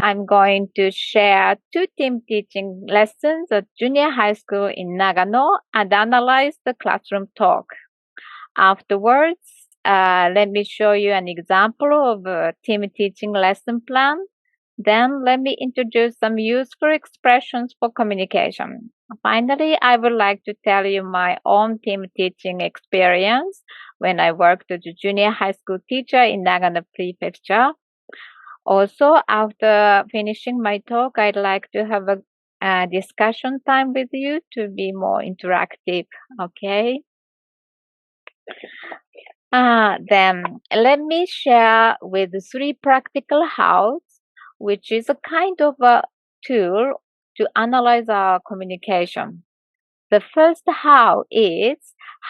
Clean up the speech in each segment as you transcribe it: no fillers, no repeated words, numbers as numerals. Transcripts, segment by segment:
I'm going to share 2 team teaching lessons at junior high school in Nagano and analyze the classroom talk. Afterwards, let me show you an example of a team teaching lesson plan. Then let me introduce some useful expressions for communication. Finally, I would like to tell you my own team teaching experience when I worked as a junior high school teacher in Nagano Prefecture. Also, after finishing my talk, I'd like to have a discussion time with you to be more interactive, okay? Then let me share with 3 practical hows, which is a kind of a tool to analyze our communication. The first how is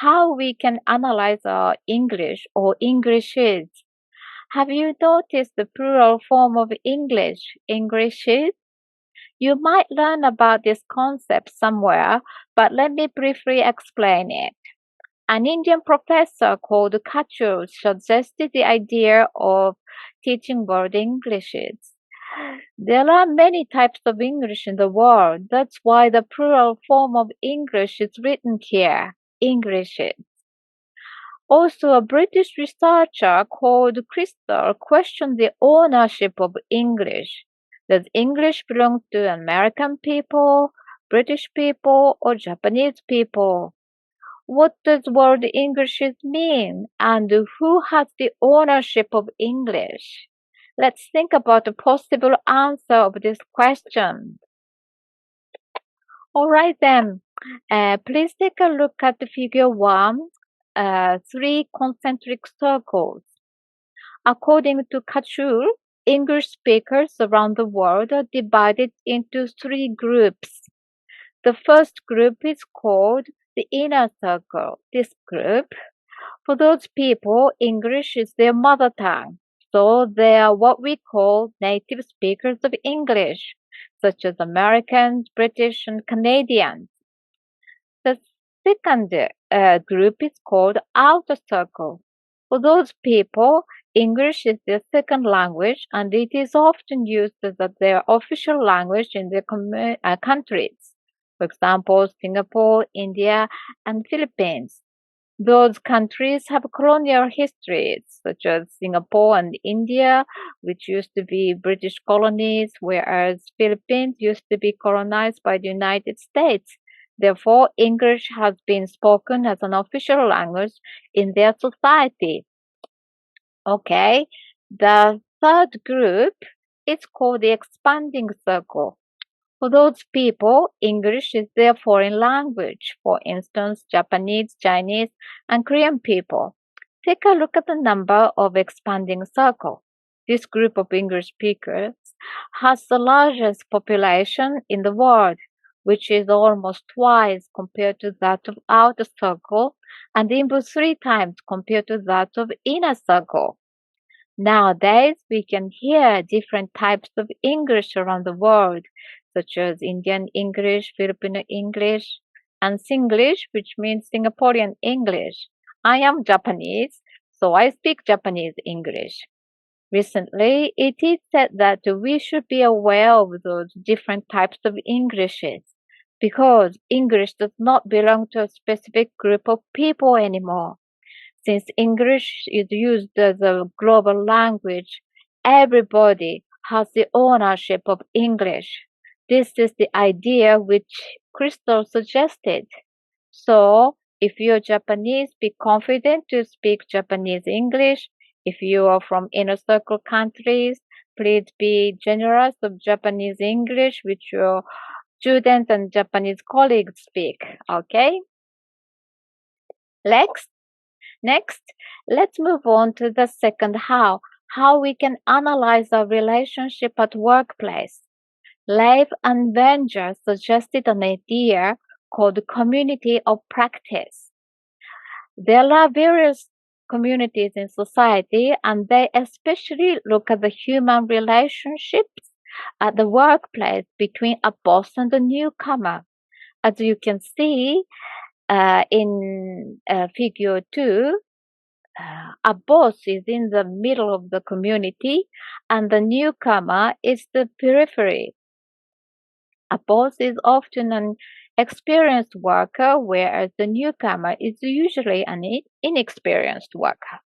how we can analyze our English or Englishes. Have you noticed the plural form of English, Englishes? You might learn about this concept somewhere, but let me briefly explain it. An Indian professor called Kachur suggested the idea of teaching world Englishes. There are many types of English in the world. That's why the plural form of English is written here, Englishes. Also, a British researcher called Crystal questioned the ownership of English. Does English belong to American people, British people, or Japanese people? What does word English mean, and who has the ownership of English? Let's think about the possible answer of this question. All right then, please take a look at the figure 1, 3 concentric circles. According to Kachur, English speakers around the world are divided into 3 groups. The first group is called the inner circle. This group, for those people, English is their mother tongue. So they are what we call native speakers of English, such as Americans, British, and Canadians. The second group is called outer circle. For those people, English is their second language, and it is often used as their official language in their countries. For example, Singapore, India, and Philippines. Those countries have colonial histories, such as Singapore and India, which used to be British colonies, whereas Philippines used to be colonized by the United States. Therefore, English has been spoken as an official language in their society. Okay, the third group is called the expanding circle. For those people, English is their foreign language. For instance, Japanese, Chinese, and Korean people. Take a look at the number of expanding circles. This group of English speakers has the largest population in the world, which is almost twice compared to that of outer circle, and even 3 times compared to that of inner circle. Nowadays, we can hear different types of English around the world, such as Indian English, Filipino English, and Singlish, which means Singaporean English. I am Japanese, so I speak Japanese English. Recently, it is said that we should be aware of those different types of Englishes, because English does not belong to a specific group of people anymore. Since English is used as a global language, everybody has the ownership of English. This is the idea which Crystal suggested. So, if you're Japanese, be confident to speak Japanese English. If you are from inner circle countries, please be generous of Japanese English which your students and Japanese colleagues speak. Okay? Next, let's move on to the second how we can analyze our relationship at workplace. Leif and Wenger suggested an idea called community of practice. There are various communities in society, and they especially look at the human relationships at the workplace between a boss and a newcomer. As you can see in figure 2, A boss is in the middle of the community and the newcomer is the periphery. A boss is often an experienced worker, whereas the newcomer is usually an inexperienced worker.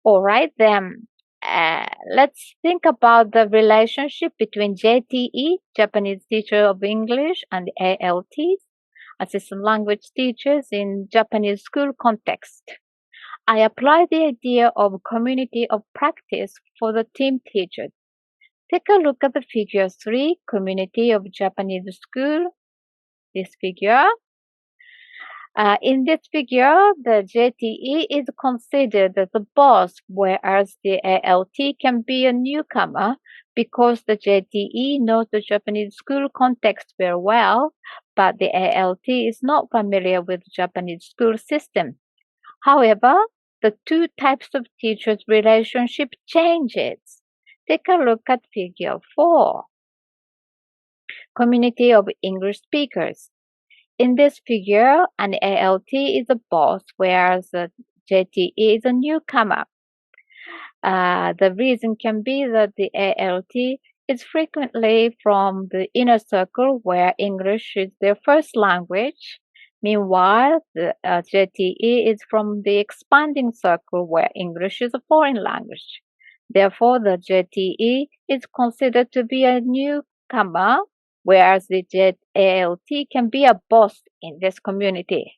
All right, then let's think about the relationship between JTE, Japanese Teacher of English, and ALTs, Assistant Language Teachers in Japanese school context. I apply the idea of community of practice for the team teachers. Take a look at the figure 3, Community of Japanese School. This figure. In this figure, the JTE is considered as the boss, whereas the ALT can be a newcomer because the JTE knows the Japanese school context very well, but the ALT is not familiar with the Japanese school system. However, the two types of teachers' relationship changes. Take a look at figure 4. Community of English speakers. In this figure, an ALT is a boss, whereas a JTE is a newcomer. The reason can be that the ALT is frequently from the inner circle where English is their first language. Meanwhile, the JTE is from the expanding circle where English is a foreign language. Therefore, the JTE is considered to be a newcomer, whereas the ALT can be a boss in this community.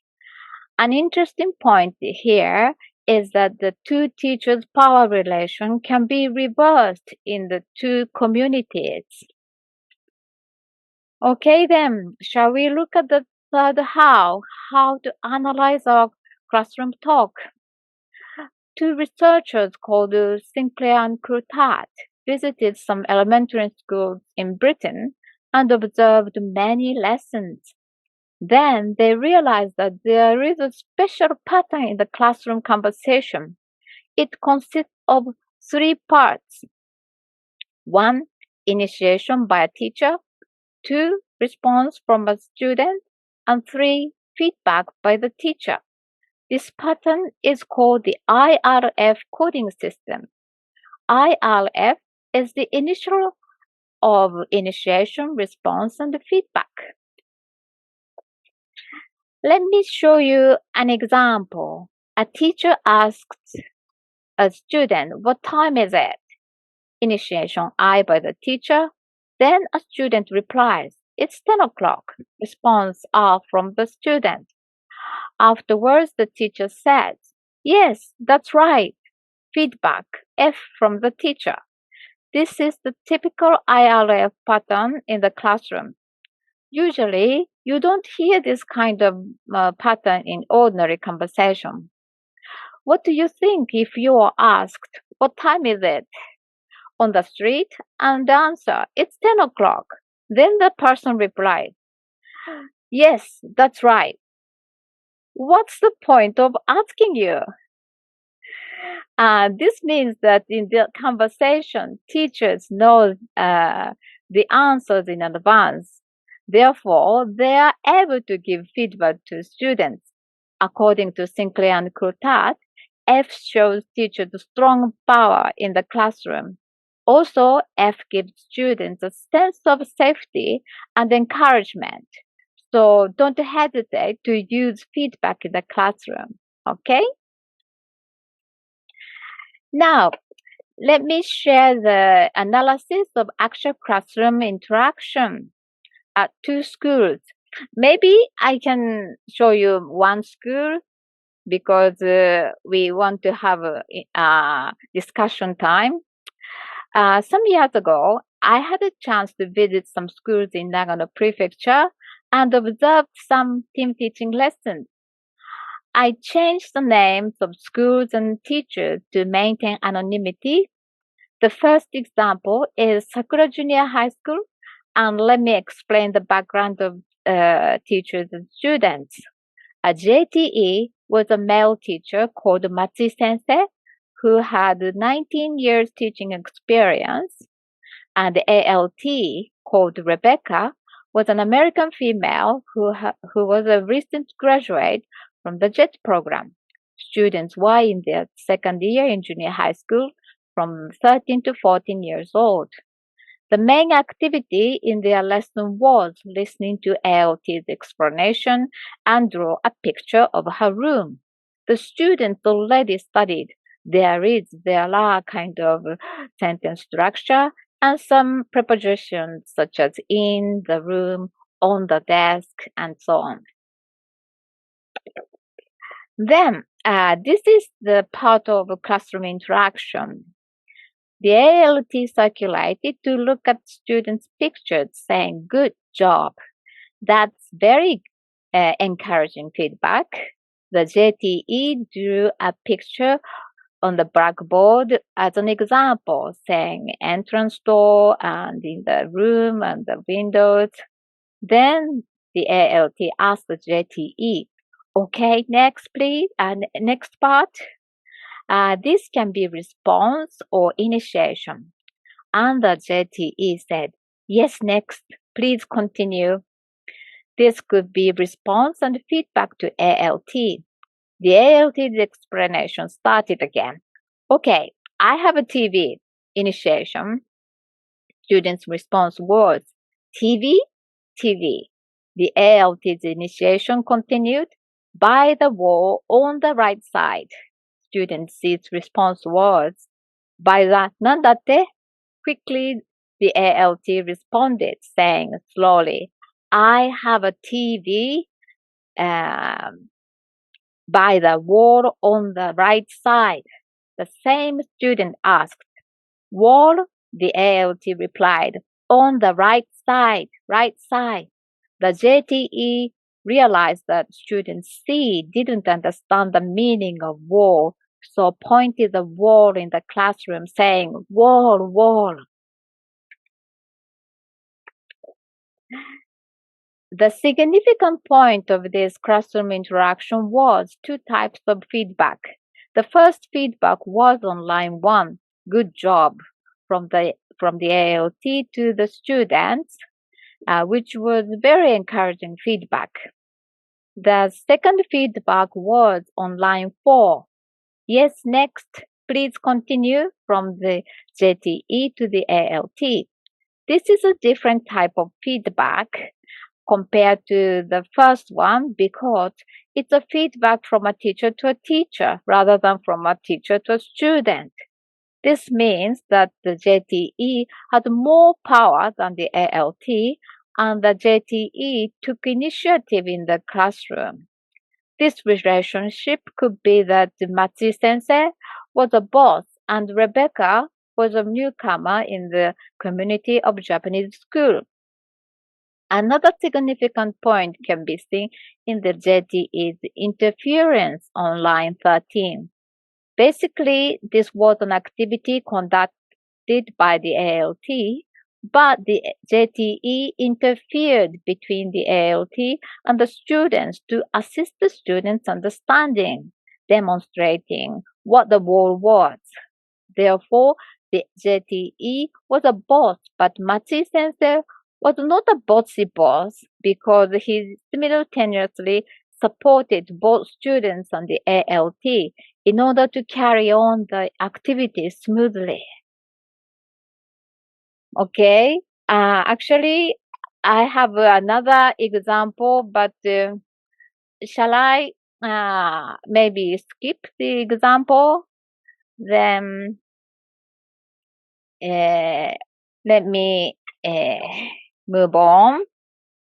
An interesting point here is that the two teachers' power relation can be reversed in the two communities. Okay, then, shall we look at the third how to analyze our classroom talk? Two researchers called Sinclair and Coulthard visited some elementary schools in Britain and observed many lessons. Then they realized that there is a special pattern in the classroom conversation. It consists of 3 parts. 1. Initiation by a teacher. 2. Response from a student. And 3. Feedback by the teacher. This pattern is called the IRF coding system. IRF is the initial of initiation, response, and feedback. Let me show you an example. A teacher asks a student, "What time is it?" Initiation I by the teacher. Then a student replies, "It's 10 o'clock." Response R from the student. Afterwards, the teacher says, "Yes, that's right." Feedback F from the teacher. This is the typical IRF pattern in the classroom. Usually, you don't hear this kind of pattern in ordinary conversation. What do you think if you are asked, "What time is it?" on the street, and the answer, "It's 10 o'clock. Then the person replies, "Yes, that's right." What's the point of asking you? This means that in the conversation, teachers know the answers in advance. Therefore, they are able to give feedback to students. According to Sinclair and Coulthard, F shows teachers strong power in the classroom. Also, F gives students a sense of safety and encouragement. So don't hesitate to use feedback in the classroom, okay? Now, let me share the analysis of actual classroom interaction at 2 schools. Maybe I can show you one school because we want to have a discussion time. Some years ago, I had a chance to visit some schools in Nagano Prefecture and observed some team teaching lessons. I changed the names of schools and teachers to maintain anonymity. The first example is Sakura Junior High School, and let me explain the background of teachers and students. A JTE was a male teacher called Matsui Sensei, who had 19 years teaching experience, and the ALT, called Rebecca, was an American female who was a recent graduate from the JET program. Students were in their second year in junior high school from 13 to 14 years old. The main activity in their lesson was listening to ALT's explanation and draw a picture of her room. The students already studied there is, there are kind of sentence structure and some prepositions such as in, the room, on the desk, and so on. Then, this is the part of classroom interaction. The ALT circulated to look at students' pictures saying, "Good job." That's very encouraging feedback. The JTE drew a picture on the blackboard as an example, saying entrance door and in the room and the windows. Then the ALT asked the JTE, "Okay, next please, and next part." This can be response or initiation. And the JTE said, "Yes, next, please continue." This could be response and feedback to ALT. The ALT's explanation started again. "Okay, I have a TV." Initiation. Students' response was, "TV, TV." The ALT's initiation continued, "By the wall on the right side." Students' response was, "By the nandatte?" Quickly, the ALT responded, saying slowly, "I have a TV by the wall on the right side." The same student asked, "Wall?" The ALT replied, "On the right side, right side." The JTE realized that student C didn't understand the meaning of wall, so pointed the wall in the classroom saying, "Wall, wall." The significant point of this classroom interaction was two types of feedback. The first feedback was on line 1, "Good job," from the ALT to the students, which was very encouraging feedback. The second feedback was on line 4, "Yes, next, please continue," from the JTE to the ALT. This is a different type of feedback compared to the first one because it's a feedback from a teacher to a teacher rather than from a teacher to a student. This means that the JTE had more power than the ALT, and the JTE took initiative in the classroom. This relationship could be that Matsu sensei was a boss and Rebecca was a newcomer in the community of Japanese school. Another significant point can be seen in the JTE's interference on line 13. Basically, this was an activity conducted by the ALT, but the JTE interfered between the ALT and the students to assist the students' understanding, demonstrating what the wall was. Therefore, the JTE was a boss, but Matsu sensei was not a bossy boss because he simultaneously supported both students and the ALT in order to carry on the activity smoothly. Okay, actually, I have another example, but shall I maybe skip the example? Then let me move on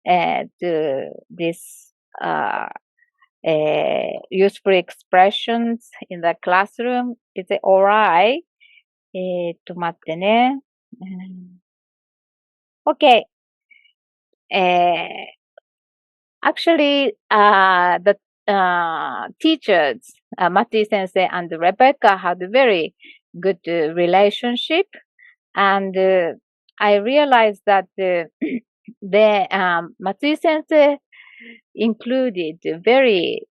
to this useful expressions in the classroom. Is it alright? 待ってね。Okay. Actually, the teachers, Mati sensei and Rebecca, had a very good relationship, and I realized that Mati sensei included very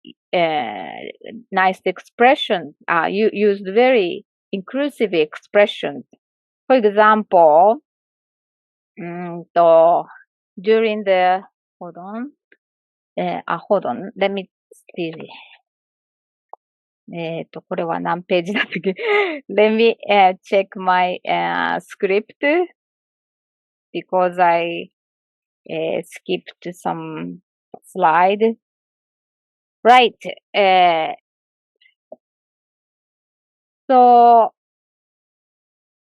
nice expressions, used very inclusive expressions. For example, during the, hold on, let me see. これは何ページだったっけ？Let me check my script because I skipped some slide. Right. So,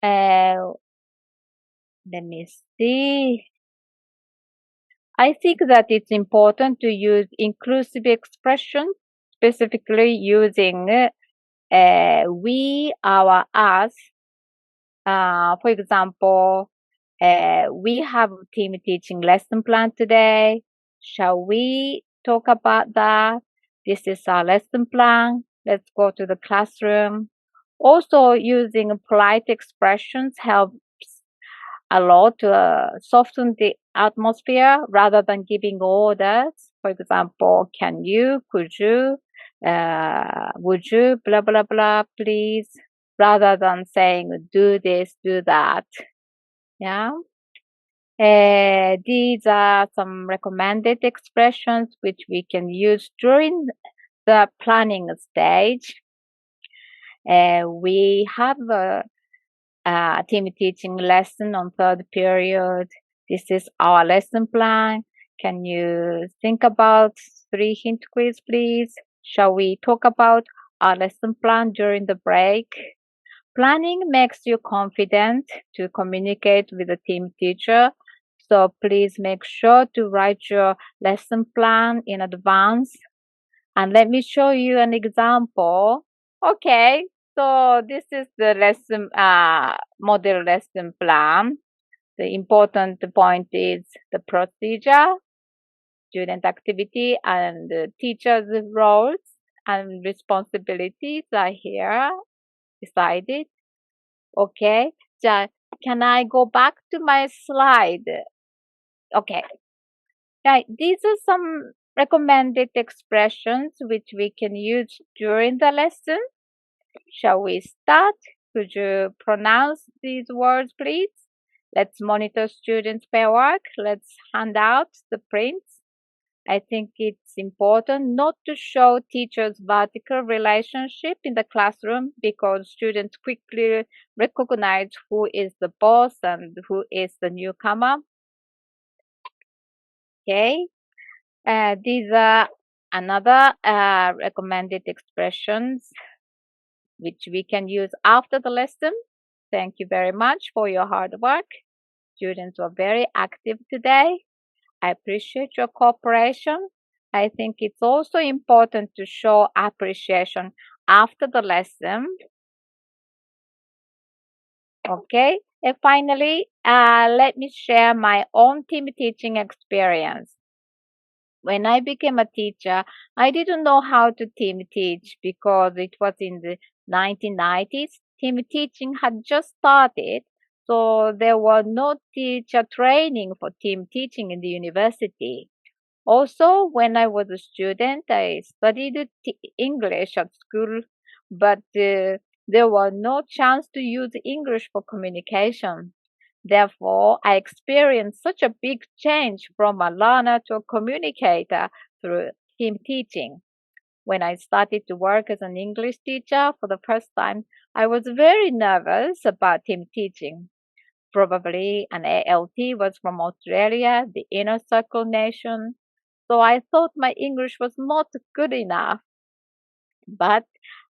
let me see. I think that it's important to use inclusive expressions, specifically using we, our, us. For example, we have team teaching lesson plan today. Shall we talk about that? This is our lesson plan. Let's go to the classroom. Also, using polite expressions helps a lot to soften the atmosphere rather than giving orders. For example, can you, could you, would you, blah, blah, blah, please, rather than saying do this, do that. Yeah. These are some recommended expressions which we can use during the planning stage. We have a team teaching lesson on third period. This is our lesson plan. Can you think about 3 hint quiz, please? Shall we talk about our lesson plan during the break? Planning makes you confident to communicate with the team teacher. So please make sure to write your lesson plan in advance. And let me show you an example. Okay, so this is the lesson model lesson plan. The important point is the procedure, student activity, and the teacher's roles and responsibilities are here decided. Okay, so can I go back to my slide? Okay. Right. These are some recommended expressions which we can use during the lesson. Shall we start? Could you pronounce these words, please? Let's monitor students' pair work. Let's hand out the prints. I think it's important not to show teachers' vertical relationship in the classroom because students quickly recognize who is the boss and who is the newcomer. Okay. These are another recommended expressions which we can use after the lesson. Thank you very much for your hard work. Students were very active today. I appreciate your cooperation. I think it's also important to show appreciation after the lesson. Okay. And finally, let me share my own team teaching experience. When I became a teacher, I didn't know how to team teach because it was in the 1990s. Team teaching had just started, so there was no teacher training for team teaching in the university. Also, when I was a student, I studied English at school, but there was no chance to use English for communication. Therefore, I experienced such a big change from a learner to a communicator through team teaching. When I started to work as an English teacher for the first time, I was very nervous about team teaching. Probably an ALT was from Australia, the inner circle nation, so I thought my English was not good enough. But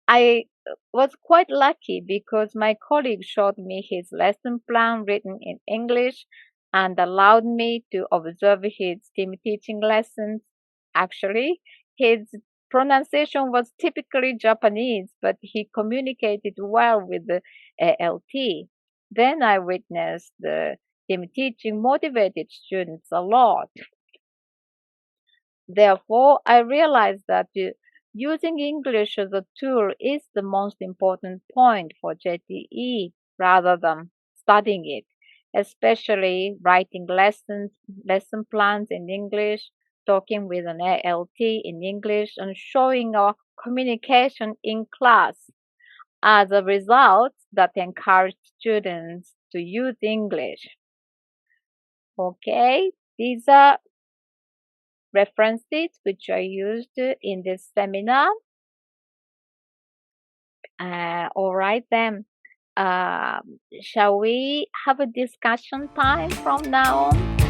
I was quite lucky because my colleague showed me his lesson plan written in English and allowed me to observe his team teaching lessons. Actually, his pronunciation was typically Japanese, but he communicated well with the ALT. Then I witnessed the team teaching motivated students a lot. Therefore, I realized that using English as a tool is the most important point for JTE rather than studying it, especially writing lesson plans in English, talking with an ALT in English, and showing our communication in class. As a result, that encouraged students to use English. Okay, these are references which are used in this seminar. All right then. Shall we have a discussion time from now on?